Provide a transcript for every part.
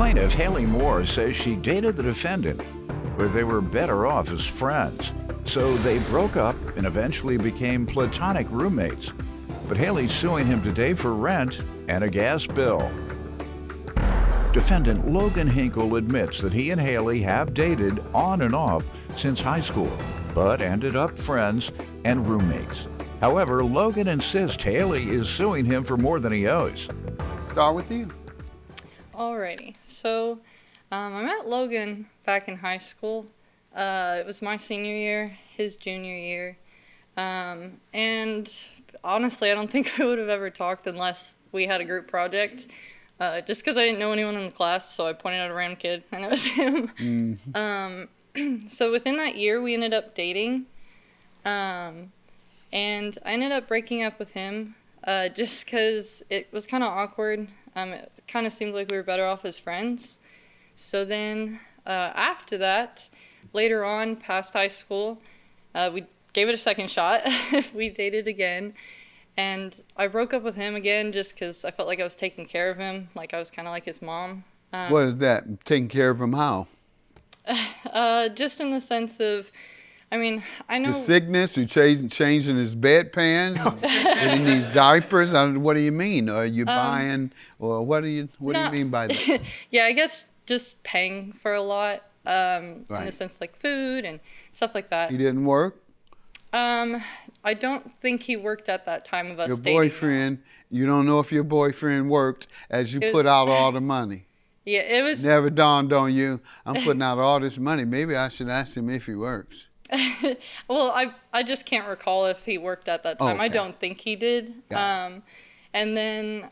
Plaintiff Haley Moore says she dated the defendant, but they were better off as friends. So they broke up and eventually became platonic roommates. But Haley's suing him today for rent and a gas bill. Defendant Logan Hinkle admits that he and Haley have dated on and off since high school, but ended up friends and roommates. However, Logan insists Haley is suing him for more than he owes. Start with you. Alrighty, so I met Logan back in high school. It was my senior year, his junior year, and honestly, I don't think we would have ever talked unless we had a group project. Just because I didn't know anyone in the class, so I pointed out a random kid, and it was him. Mm-hmm. So within that year, we ended up dating, and I ended up breaking up with him just because it was kind of awkward. It kind of seemed like we were better off as friends. So then after that, later on, past high school, we gave it a second shot. We dated again. And I broke up with him again just because I felt like I was taking care of him, like I was kind of like his mom. What is that? Taking care of him how? Just in the sense of, I mean, I know... The sickness, you changing his bedpans, getting these diapers, what do you mean? Are you buying, or what do you mean by that? Yeah, I guess just paying for a lot, in the sense like food and stuff like that. He didn't work? I don't think he worked at that time of us dating. Your boyfriend, you don't know if your boyfriend worked as you put out all the money. Yeah, it was... Never dawned on you, I'm putting out all this money. Maybe I should ask him if he works. Well, I just can't recall if he worked at that time. Okay. I don't think he did. And then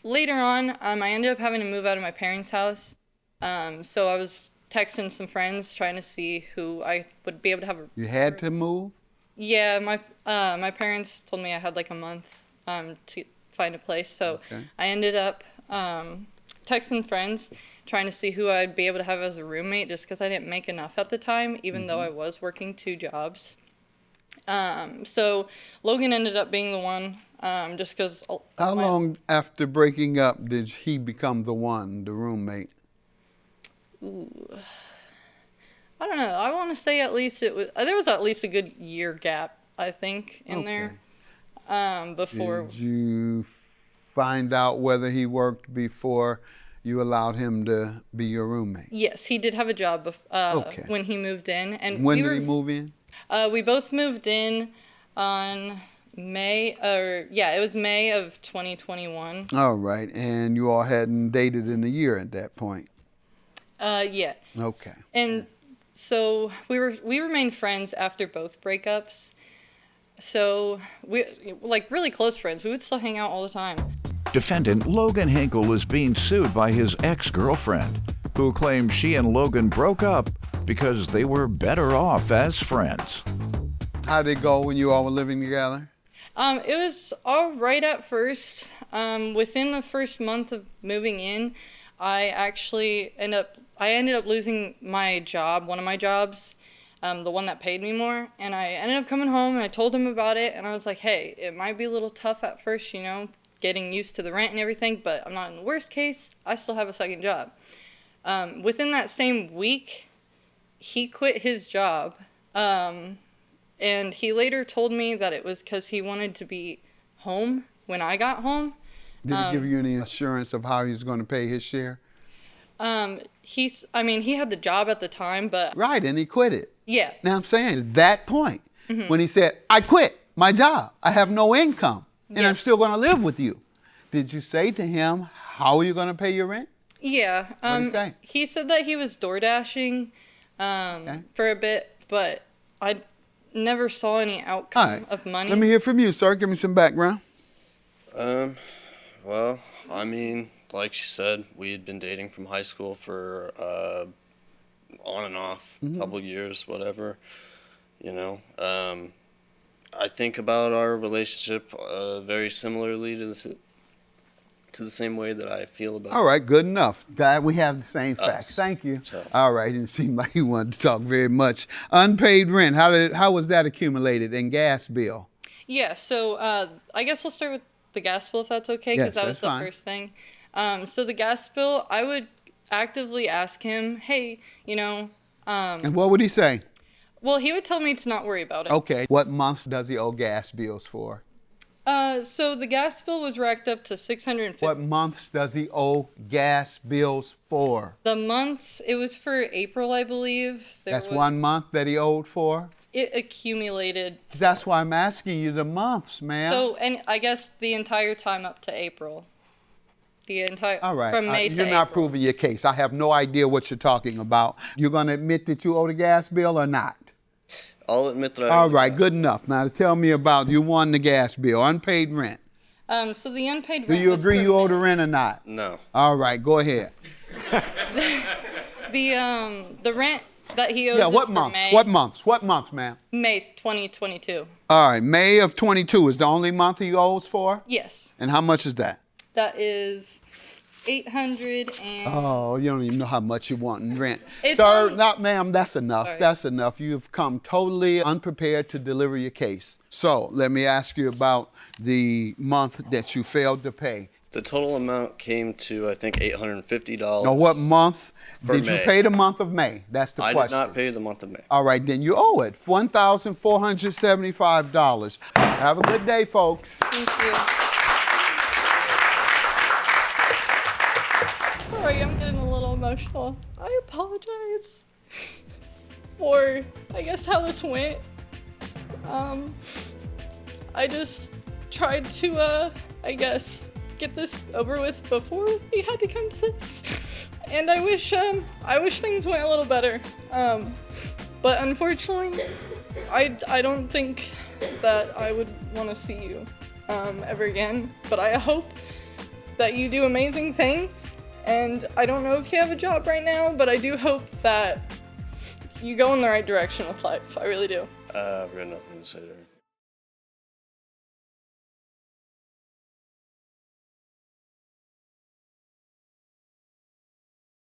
later on, I ended up having to move out of my parents' house. So I was texting some friends trying to see who I would be able to have a... You had to move? Yeah, my parents told me I had like a month to find a place. So I ended up texting friends trying to see who I'd be able to have as a roommate just because I didn't make enough at the time, even though I was working 2 jobs. So Logan ended up being the one just because... How long after breaking up did he become the one, the roommate? Ooh. I don't know. I want to say at least there was at least a good year gap, I think, in there. Before. Did you find out whether he worked before you allowed him to be your roommate? Yes, he did have a job when he moved in. And when did he move in? We both moved in on it was May of 2021. All right, and you all hadn't dated in a year at that point? Yeah. Okay. And so we remained friends after both breakups. So we like really close friends. We would still hang out all the time. Defendant Logan Hinkle is being sued by his ex-girlfriend, who claims she and Logan broke up because they were better off as friends. How did it go when you all were living together? It was all right at first. Within the first month of moving in, I ended up losing my job, one of my jobs, the one that paid me more. And I ended up coming home and I told him about it. And I was like, hey, it might be a little tough at first, getting used to the rent and everything, but I'm not in the worst case. I still have a second job. Within that same week, he quit his job. And he later told me that it was because he wanted to be home when I got home. Did he give you any assurance of how he was going to pay his share? He had the job at the time, but... Right, and he quit it. Yeah. Now I'm saying, at that point, when he said, I quit my job, I have no income, and I'm still going to live with you. Did you say to him, how are you going to pay your rent? Yeah. What did he say? He said that he was door dashing for a bit, but I never saw any outcome of money. Let me hear from you, sir. Give me some background. Well, I mean, like she said, we had been dating from high school for on and off, a couple years, whatever, I think about our relationship very similarly to the same way that I feel about All right, good enough. God, we have the same facts. Thank you. So. All right, didn't seem like you wanted to talk very much. Unpaid rent, how was that accumulated? And gas bill? Yeah, so I guess we'll start with the gas bill if that's okay, because that was the first thing. So the gas bill, I would actively ask him, hey, And what would he say? well, he would tell me to not worry about it. Okay. What months does he owe gas bills for? So the gas bill was racked up to $650. What months does he owe gas bills for? The months, it was for April, I believe. That's 1 month that he owed for? It accumulated. That's why I'm asking you the months, ma'am. So, and I guess the entire time up to April. All right. From May to You're not April. proving your case. I have no idea what you're talking about. You're going to admit that you owe the gas bill or not? I'll admit that I All owe the right, gas. good enough. Now tell me about you won the gas bill, unpaid rent. So the unpaid Do rent you was agree for you owe the May. rent or not? No. All right, go ahead. The rent that he owes Yeah, is what for months? May. What months? What month, ma'am? May 2022. All right, May of 22 is the only month he owes for? Yes. And how much is that? That is 800 and... Oh, you don't even know how much you want in rent. It's Sir, on- not ma'am, that's enough. Sorry. That's enough. You've come totally unprepared to deliver your case. So let me ask you about the month that you failed to pay. The total amount came to, I think, $850. Now, what month For did you May. pay the month of May? That's the I question. did not pay the month of May. All right, then you owe it, $1,475. Have a good day, folks. Thank you. Sorry, I'm getting a little emotional. I apologize for, I guess, how this went. I just tried to, I guess, get this over with before we had to come to this. And I wish things went a little better. But unfortunately, I don't think that I would want to see you ever again. But I hope that you do amazing things. And I don't know if you have a job right now, but I do hope that you go in the right direction with life. I really do. I've got nothing to say to her.